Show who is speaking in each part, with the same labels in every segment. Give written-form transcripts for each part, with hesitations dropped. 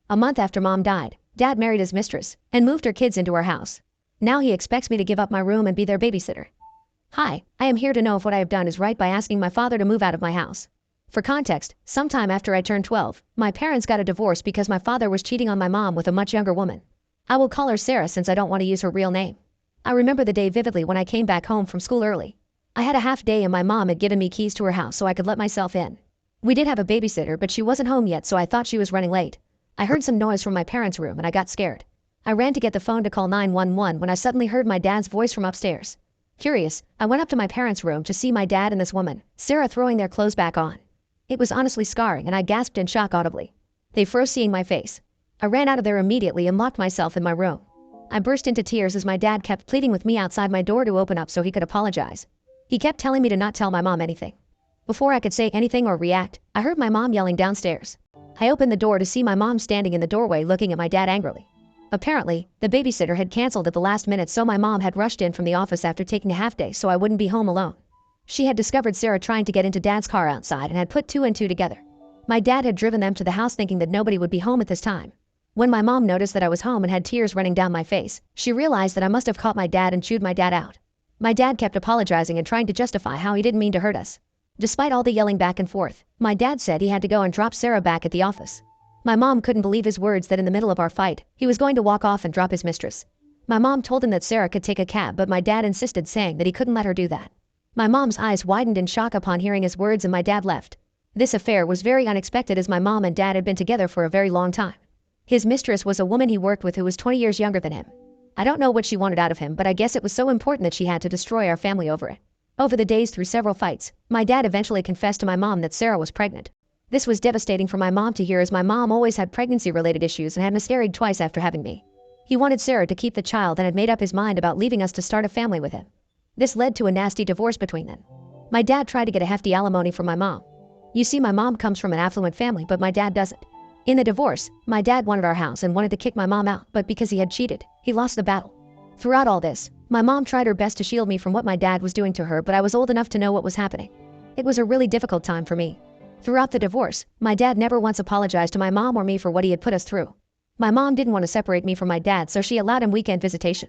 Speaker 1: A month after Mom died, Dad married his mistress and moved her kids into our house. Now he expects me to give up my room and be their babysitter. Hi, I am here to know if what I have done is right by asking my father to move out of my house. For context, sometime after I turned 12, my parents got a divorce because my father was cheating on my mom with a much younger woman. I will call her Sarah since I don't want to use her real name. I remember the day vividly when I came back home from school early. I had a half day and my mom had given me keys to her house so I could let myself in. We did have a babysitter, but she wasn't home yet, so I thought she was running late. I heard some noise from my parents' room and I got scared. I ran to get the phone to call 911 when I suddenly heard my dad's voice from upstairs. Curious, I went up to my parents' room to see my dad and this woman, Sarah, throwing their clothes back on. It was honestly scarring and I gasped in shock audibly. They froze seeing my face. I ran out of there immediately and locked myself in my room. I burst into tears as my dad kept pleading with me outside my door to open up so he could apologize. He kept telling me to not tell my mom anything. Before I could say anything or react, I heard my mom yelling downstairs. I opened the door to see my mom standing in the doorway looking at my dad angrily. Apparently, the babysitter had canceled at the last minute, so my mom had rushed in from the office after taking a half day so I wouldn't be home alone. She had discovered Sarah trying to get into Dad's car outside and had put two and two together. My dad had driven them to the house thinking that nobody would be home at this time. When my mom noticed that I was home and had tears running down my face, she realized that I must have caught my dad and chewed my dad out. My dad kept apologizing and trying to justify how he didn't mean to hurt us. Despite all the yelling back and forth, my dad said he had to go and drop Sarah back at the office. My mom couldn't believe his words that in the middle of our fight, he was going to walk off and drop his mistress. My mom told him that Sarah could take a cab, but my dad insisted, saying that he couldn't let her do that. My mom's eyes widened in shock upon hearing his words and my dad left. This affair was very unexpected as my mom and dad had been together for a very long time. His mistress was a woman he worked with who was 20 years younger than him. I don't know what she wanted out of him, but I guess it was so important that she had to destroy our family over it. Over the days, through several fights, my dad eventually confessed to my mom that Sarah was pregnant. This was devastating for my mom to hear, as my mom always had pregnancy-related issues and had miscarried twice after having me. He wanted Sarah to keep the child and had made up his mind about leaving us to start a family with him. This led to a nasty divorce between them. My dad tried to get a hefty alimony from my mom. You see, my mom comes from an affluent family, but my dad doesn't. In the divorce, my dad wanted our house and wanted to kick my mom out, but because he had cheated, he lost the battle. Throughout all this, my mom tried her best to shield me from what my dad was doing to her, but I was old enough to know what was happening. It was a really difficult time for me. Throughout the divorce, my dad never once apologized to my mom or me for what he had put us through. My mom didn't want to separate me from my dad, so she allowed him weekend visitation.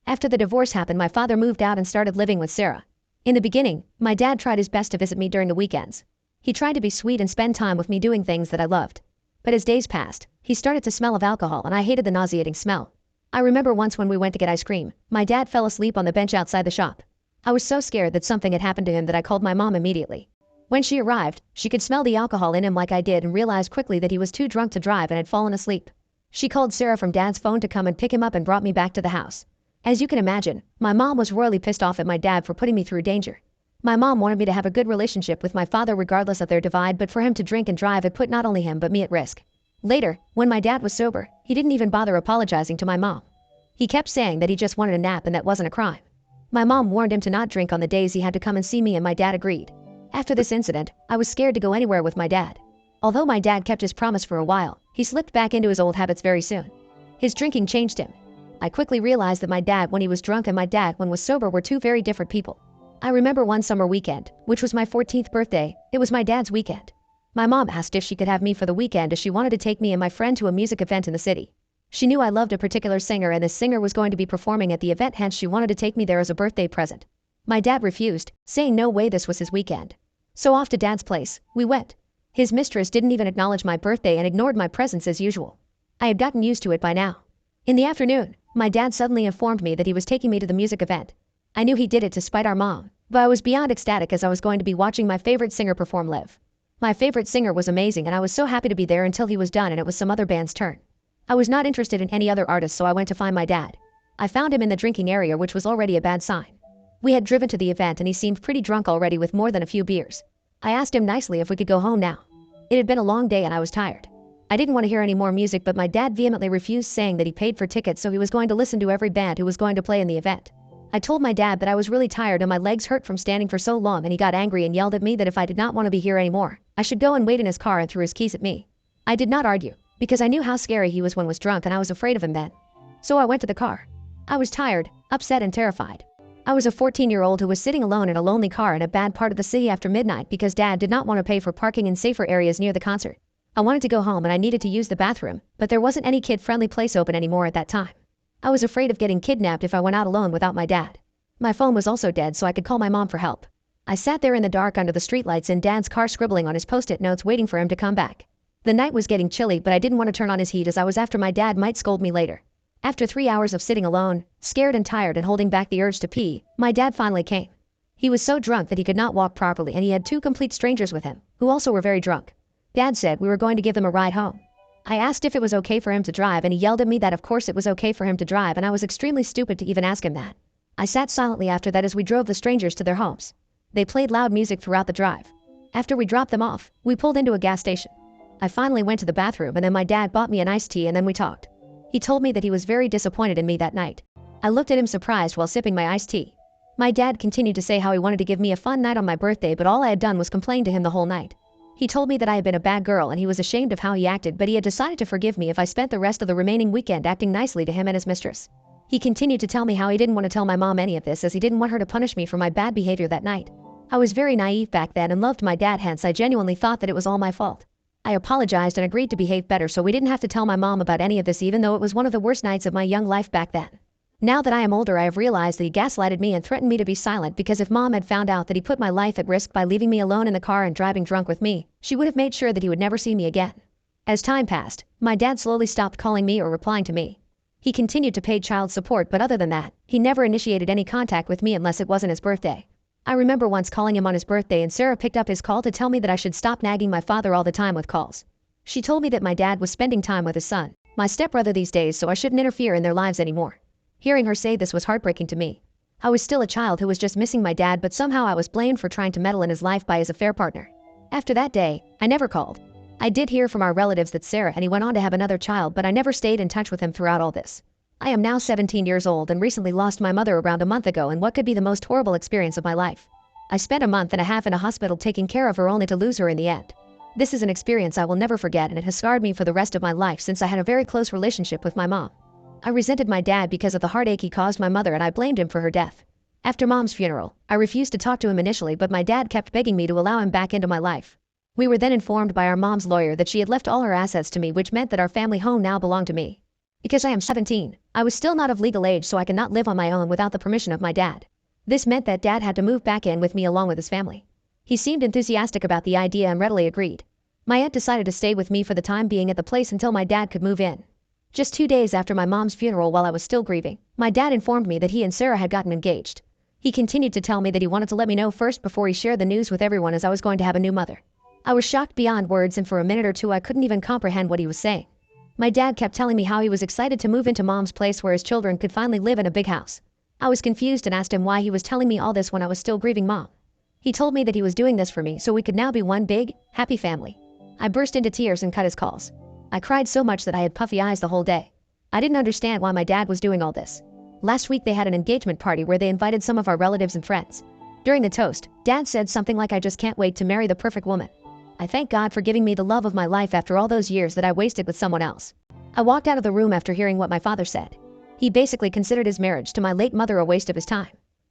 Speaker 1: After the divorce happened, my father moved out and started living with Sarah. In the beginning, my dad tried his best to visit me during the weekends. He tried to be sweet and spend time with me doing things that I loved. But as days passed, he started to smell of alcohol and I hated the nauseating smell. I remember once when we went to get ice cream, my dad fell asleep on the bench outside the shop. I was so scared that something had happened to him that I called my mom immediately. When she arrived, she could smell the alcohol in him like I did and realized quickly that he was too drunk to drive and had fallen asleep. She called Sarah from Dad's phone to come and pick him up and brought me back to the house. As you can imagine, my mom was royally pissed off at my dad for putting me through danger. My mom wanted me to have a good relationship with my father regardless of their divide, but for him to drink and drive had put not only him but me at risk. Later, when my dad was sober, he didn't even bother apologizing to my mom. He kept saying that he just wanted a nap and that wasn't a crime. My mom warned him to not drink on the days he had to come and see me, and my dad agreed. After this incident, I was scared to go anywhere with my dad. Although my dad kept his promise for a while, he slipped back into his old habits very soon. His drinking changed him. I quickly realized that my dad when he was drunk and my dad when was sober were two very different people. I remember one summer weekend, which was my 14th birthday, it was my dad's weekend. My mom asked if she could have me for the weekend as she wanted to take me and my friend to a music event in the city. She knew I loved a particular singer and this singer was going to be performing at the event, hence she wanted to take me there as a birthday present. My dad refused, saying no way, this was his weekend. So off to Dad's place, we went. His mistress didn't even acknowledge my birthday and ignored my presence as usual. I had gotten used to it by now. In the afternoon, my dad suddenly informed me that he was taking me to the music event. I knew he did it to spite our mom, but I was beyond ecstatic as I was going to be watching my favorite singer perform live. My favorite singer was amazing and I was so happy to be there until he was done and it was some other band's turn. I was not interested in any other artists, so I went to find my dad. I found him in the drinking area, which was already a bad sign. We had driven to the event and he seemed pretty drunk already with more than a few beers. I asked him nicely if we could go home now. It had been a long day and I was tired. I didn't want to hear any more music, but my dad vehemently refused, saying that he paid for tickets so he was going to listen to every band who was going to play in the event. I told my dad that I was really tired and my legs hurt from standing for so long, and he got angry and yelled at me that if I did not want to be here anymore, I should go and wait in his car, and threw his keys at me. I did not argue, because I knew how scary he was when was drunk and I was afraid of him then. So I went to the car. I was tired, upset and terrified. I was a 14-year-old who was sitting alone in a lonely car in a bad part of the city after midnight because Dad did not want to pay for parking in safer areas near the concert. I wanted to go home and I needed to use the bathroom, but there wasn't any kid-friendly place open anymore at that time. I was afraid of getting kidnapped if I went out alone without my dad. My phone was also dead so I could call my mom for help. I sat there in the dark under the streetlights in Dad's car scribbling on his post-it notes waiting for him to come back. The night was getting chilly but I didn't want to turn on his heat as I was after my dad might scold me later. After 3 hours of sitting alone, scared and tired and holding back the urge to pee, my dad finally came. He was so drunk that he could not walk properly and he had 2 complete strangers with him, who also were very drunk. Dad said we were going to give them a ride home. I asked if it was okay for him to drive and he yelled at me that of course it was okay for him to drive and I was extremely stupid to even ask him that. I sat silently after that as we drove the strangers to their homes. They played loud music throughout the drive. After we dropped them off, we pulled into a gas station. I finally went to the bathroom and then my dad bought me an iced tea and then we talked. He told me that he was very disappointed in me that night. I looked at him surprised while sipping my iced tea. My dad continued to say how he wanted to give me a fun night on my birthday but all I had done was complain to him the whole night. He told me that I had been a bad girl and he was ashamed of how he acted but he had decided to forgive me if I spent the rest of the remaining weekend acting nicely to him and his mistress. He continued to tell me how he didn't want to tell my mom any of this as he didn't want her to punish me for my bad behavior that night. I was very naive back then and loved my dad, hence I genuinely thought that it was all my fault. I apologized and agreed to behave better so we didn't have to tell my mom about any of this even though it was one of the worst nights of my young life back then. Now that I am older I have realized that he gaslighted me and threatened me to be silent because if mom had found out that he put my life at risk by leaving me alone in the car and driving drunk with me, she would have made sure that he would never see me again. As time passed, my dad slowly stopped calling me or replying to me. He continued to pay child support but other than that, he never initiated any contact with me unless it wasn't his birthday. I remember once calling him on his birthday and Sarah picked up his call to tell me that I should stop nagging my father all the time with calls. She told me that my dad was spending time with his son, my stepbrother these days, so I shouldn't interfere in their lives anymore. Hearing her say this was heartbreaking to me. I was still a child who was just missing my dad but somehow I was blamed for trying to meddle in his life by his affair partner. After that day, I never called. I did hear from our relatives that Sarah and he went on to have another child but I never stayed in touch with him throughout all this. I am now 17 years old and recently lost my mother around a month ago in what could be the most horrible experience of my life. I spent a month and a half in a hospital taking care of her only to lose her in the end. This is an experience I will never forget and it has scarred me for the rest of my life since I had a very close relationship with my mom. I resented my dad because of the heartache he caused my mother and I blamed him for her death. After mom's funeral, I refused to talk to him initially but my dad kept begging me to allow him back into my life. We were then informed by our mom's lawyer that she had left all her assets to me which meant that our family home now belonged to me. Because I am 17, I was still not of legal age so I could not live on my own without the permission of my dad. This meant that dad had to move back in with me along with his family. He seemed enthusiastic about the idea and readily agreed. My aunt decided to stay with me for the time being at the place until my dad could move in. Just 2 days after my mom's funeral while I was still grieving, my dad informed me that he and Sarah had gotten engaged. He continued to tell me that he wanted to let me know first before he shared the news with everyone as I was going to have a new mother. I was shocked beyond words and for a minute or two I couldn't even comprehend what he was saying. My dad kept telling me how he was excited to move into mom's place where his children could finally live in a big house. I was confused and asked him why he was telling me all this when I was still grieving mom. He told me that he was doing this for me so we could now be one big, happy family. I burst into tears and cut his calls. I cried so much that I had puffy eyes the whole day. I didn't understand why my dad was doing all this. Last week they had an engagement party where they invited some of our relatives and friends. During the toast, Dad said something like I just can't wait to marry the perfect woman. I thank God for giving me the love of my life after all those years that I wasted with someone else. I walked out of the room after hearing what my father said. He basically considered his marriage to my late mother a waste of his time.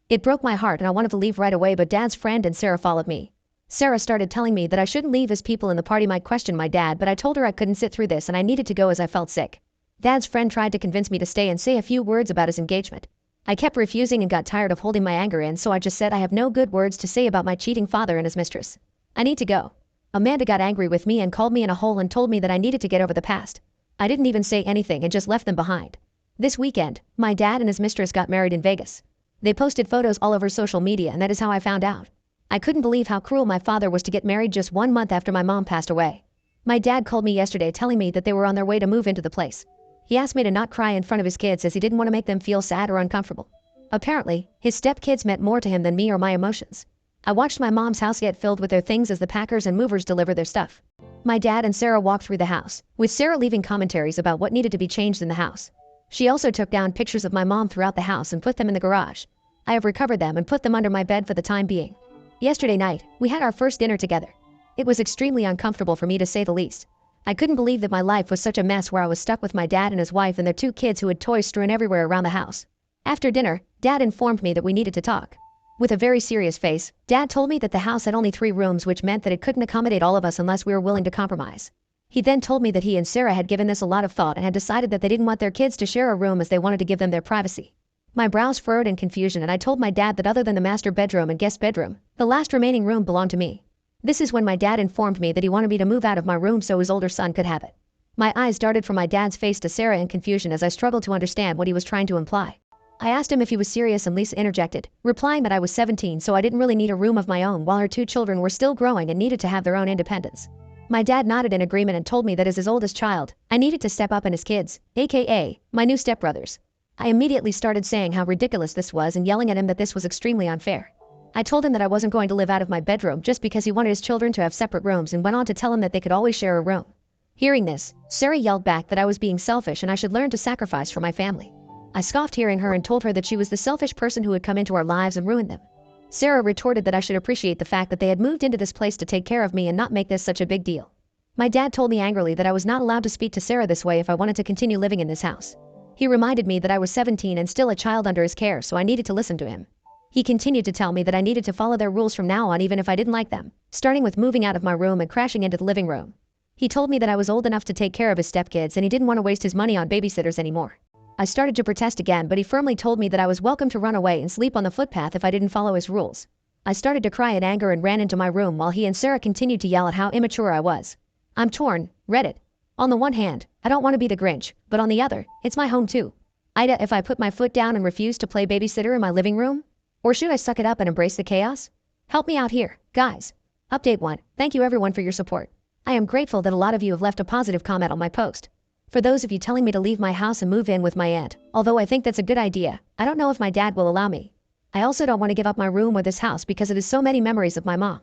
Speaker 1: It broke my heart and I wanted to leave right away but Dad's friend and Sarah followed me. Sarah started telling me that I shouldn't leave as people in the party might question my dad but I told her I couldn't sit through this and I needed to go as I felt sick. Dad's friend tried to convince me to stay and say a few words about his engagement. I kept refusing and got tired of holding my anger in so I just said I have no good words to say about my cheating father and his mistress. I need to go. Amanda got angry with me and called me in a hole and told me that I needed to get over the past. I didn't even say anything and just left them behind. This weekend, my dad and his mistress got married in Vegas. They posted photos all over social media and that is how I found out. I couldn't believe how cruel my father was to get married just 1 month after my mom passed away. My dad called me yesterday telling me that they were on their way to move into the place. He asked me to not cry in front of his kids as he didn't want to make them feel sad or uncomfortable. Apparently, his stepkids meant more to him than me or my emotions. I watched my mom's house get filled with their things as the packers and movers delivered their stuff. My dad and Sarah walked through the house, with Sarah leaving commentaries about what needed to be changed in the house. She also took down pictures of my mom throughout the house and put them in the garage. I have recovered them and put them under my bed for the time being. Yesterday night, we had our first dinner together. It was extremely uncomfortable for me to say the least. I couldn't believe that my life was such a mess where I was stuck with my dad and his wife and their 2 kids who had toys strewn everywhere around the house. After dinner, Dad informed me that we needed to talk. With a very serious face, Dad told me that the house had only 3 rooms which meant that it couldn't accommodate all of us unless we were willing to compromise. He then told me that he and Sarah had given this a lot of thought and had decided that they didn't want their kids to share a room as they wanted to give them their privacy. My brows furrowed in confusion and I told my dad that other than the master bedroom and guest bedroom, the last remaining room belonged to me. This is when my dad informed me that he wanted me to move out of my room so his older son could have it. My eyes darted from my dad's face to Sarah in confusion as I struggled to understand what he was trying to imply. I asked him if he was serious and Lisa interjected, replying that I was 17 so I didn't really need a room of my own while her 2 children were still growing and needed to have their own independence. My dad nodded in agreement and told me that as his oldest child, I needed to step up in his kids, aka my new stepbrothers. I immediately started saying how ridiculous this was and yelling at him that this was extremely unfair. I told him that I wasn't going to live out of my bedroom just because he wanted his children to have separate rooms and went on to tell him that they could always share a room. Hearing this, Sarah yelled back that I was being selfish and I should learn to sacrifice for my family. I scoffed hearing her and told her that she was the selfish person who had come into our lives and ruined them. Sarah retorted that I should appreciate the fact that they had moved into this place to take care of me and not make this such a big deal. My dad told me angrily that I was not allowed to speak to Sarah this way if I wanted to continue living in this house. He reminded me that I was 17 and still a child under his care, so I needed to listen to him. He continued to tell me that I needed to follow their rules from now on even if I didn't like them, starting with moving out of my room and crashing into the living room. He told me that I was old enough to take care of his stepkids and he didn't want to waste his money on babysitters anymore. I started to protest again, but he firmly told me that I was welcome to run away and sleep on the footpath if I didn't follow his rules. I started to cry in anger and ran into my room while he and Sarah continued to yell at how immature I was. I'm torn, Reddit. On the one hand, I don't want to be the Grinch, but on the other, it's my home too. Ida, if I put my foot down and refuse to play babysitter in my living room? Or should I suck it up and embrace the chaos? Help me out here, guys. Update 1. Thank you everyone for your support. I am grateful that a lot of you have left a positive comment on my post. For those of you telling me to leave my house and move in with my aunt, although I think that's a good idea, I don't know if my dad will allow me. I also don't want to give up my room or this house because it has so many memories of my mom.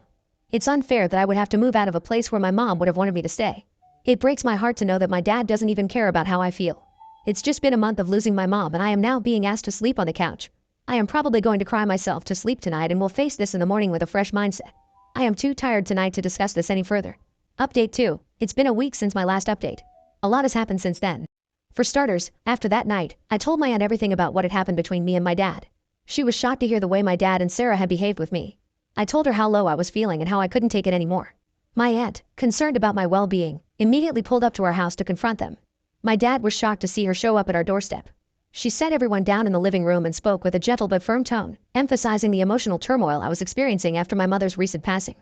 Speaker 1: It's unfair that I would have to move out of a place where my mom would have wanted me to stay. It breaks my heart to know that my dad doesn't even care about how I feel. It's just been a month of losing my mom and I am now being asked to sleep on the couch. I am probably going to cry myself to sleep tonight and will face this in the morning with a fresh mindset. I am too tired tonight to discuss this any further. Update 2. It's been a week since my last update. A lot has happened since then. For starters, after that night, I told my aunt everything about what had happened between me and my dad. She was shocked to hear the way my dad and Sarah had behaved with me. I told her how low I was feeling and how I couldn't take it anymore. My aunt, concerned about my well-being, immediately pulled up to our house to confront them. My dad was shocked to see her show up at our doorstep. She sat everyone down in the living room and spoke with a gentle but firm tone, emphasizing the emotional turmoil I was experiencing after my mother's recent passing.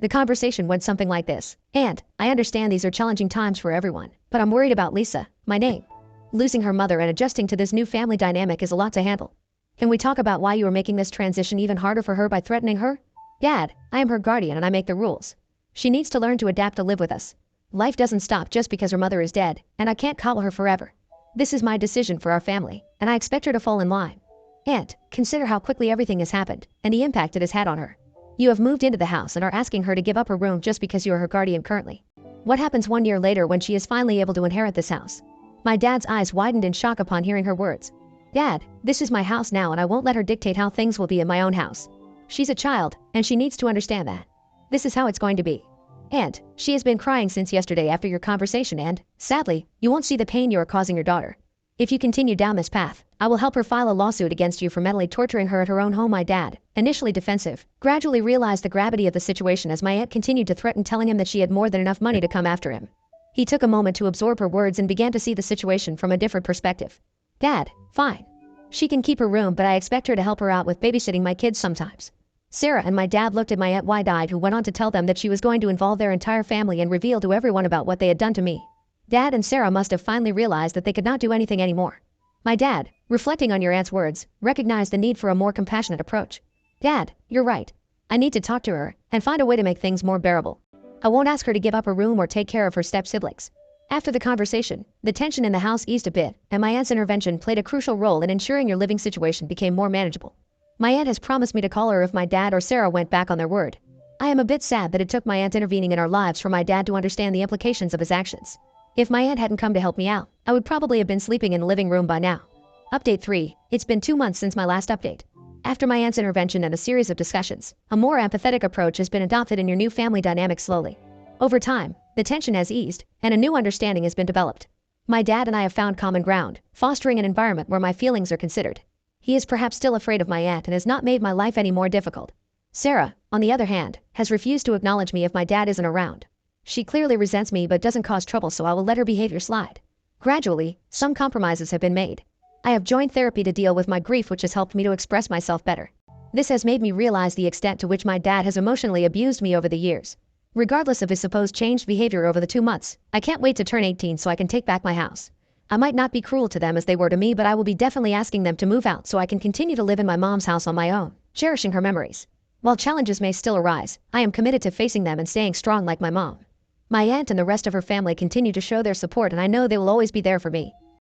Speaker 1: The conversation went something like this. "Aunt, I understand these are challenging times for everyone, but I'm worried about Lisa, my name. Losing her mother and adjusting to this new family dynamic is a lot to handle. Can we talk about why you are making this transition even harder for her by threatening her? Dad, I am her guardian and I make the rules. She needs to learn to adapt to live with us. Life doesn't stop just because her mother is dead, and I can't coddle her forever. This is my decision for our family, and I expect her to fall in line. Aunt, consider how quickly everything has happened, and the impact it has had on her. You have moved into the house and are asking her to give up her room just because you are her guardian currently. What happens 1 year later when she is finally able to inherit this house?" My dad's eyes widened in shock upon hearing her words. "Dad, this is my house now and I won't let her dictate how things will be in my own house. She's a child, and she needs to understand that. This is how it's going to be. Aunt, she has been crying since yesterday after your conversation and, sadly, you won't see the pain you are causing your daughter. If you continue down this path, I will help her file a lawsuit against you for mentally torturing her at her own home." My dad, initially defensive, gradually realized the gravity of the situation as my aunt continued to threaten, telling him that she had more than enough money to come after him. He took a moment to absorb her words and began to see the situation from a different perspective. "Dad, fine. She can keep her room, but I expect her to help her out with babysitting my kids sometimes." Sarah and my dad looked at my aunt wide-eyed, who went on to tell them that she was going to involve their entire family and reveal to everyone about what they had done to me. Dad and Sarah must have finally realized that they could not do anything anymore. My dad, reflecting on your aunt's words, recognized the need for a more compassionate approach. "Dad, you're right. I need to talk to her and find a way to make things more bearable. I won't ask her to give up her room or take care of her step-siblings." After the conversation, the tension in the house eased a bit, and my aunt's intervention played a crucial role in ensuring your living situation became more manageable. My aunt has promised me to call her if my dad or Sarah went back on their word. I am a bit sad that it took my aunt intervening in our lives for my dad to understand the implications of his actions. If my aunt hadn't come to help me out, I would probably have been sleeping in the living room by now. Update 3. It's been 2 months since my last update. After my aunt's intervention and a series of discussions, a more empathetic approach has been adopted in your new family dynamic slowly. Over time, the tension has eased, and a new understanding has been developed. My dad and I have found common ground, fostering an environment where my feelings are considered. He is perhaps still afraid of my aunt and has not made my life any more difficult. Sarah, on the other hand, has refused to acknowledge me if my dad isn't around. She clearly resents me but doesn't cause trouble, so I will let her behavior slide. Gradually, some compromises have been made. I have joined therapy to deal with my grief, which has helped me to express myself better. This has made me realize the extent to which my dad has emotionally abused me over the years. Regardless of his supposed changed behavior over the 2 months, I can't wait to turn 18 so I can take back my house. I might not be cruel to them as they were to me, but I will be definitely asking them to move out so I can continue to live in my mom's house on my own, cherishing her memories. While challenges may still arise, I am committed to facing them and staying strong like my mom. My aunt and the rest of her family continue to show their support, and I know they will always be there for me.